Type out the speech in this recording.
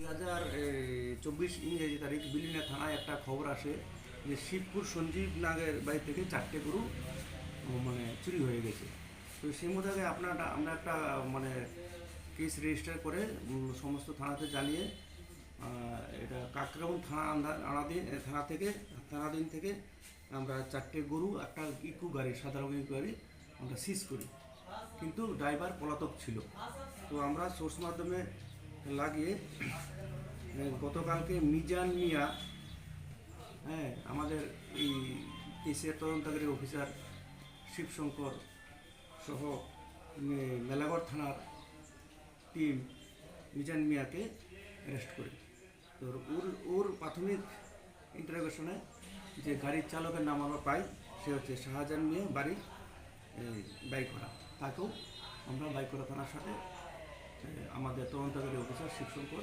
2024 ইংরেজি তারিখ বিলিনিয়া থানায় একটা খবর আসে যে শিবপুর সঞ্জীব নাগের বাড়ি থেকে 4টে গরু মানে চুরি হয়ে গেছে। তো সেই মোতাবেক আমরা একটা মানে কেস রেজিস্টার করে সমস্ত থানাতে জানিয়ে এটা কাকরাউন থানাধীন থেকে আমরা 4টে গরু একটা ইকো গাড়ি সাধারণ ইকো গাড়ি আমরা সিজ করি, কিন্তু ড্রাইভার পলাতক ছিল। তো আমরা সোর্স মাধ্যমে লাগিয়ে গতকালকে মিজান মিয়া, আমাদের এই কেসের তদন্তকারী অফিসার শিবশঙ্কর সহ মেলাগড় থানার টিম মিজান মিয়াকে অ্যারেস্ট করি। তো ওর প্রাথমিক ইন্টারোগেশনে যে গাড়ির চালকের নাম আমরা পাই, সে হচ্ছে শাহজাহান মিয়া, বাড়ি বাইকড়া। তাকেও আমরা বাইকড়া থানার সাথে আমাদের তদন্তকারী অফিসার শিবশঙ্কর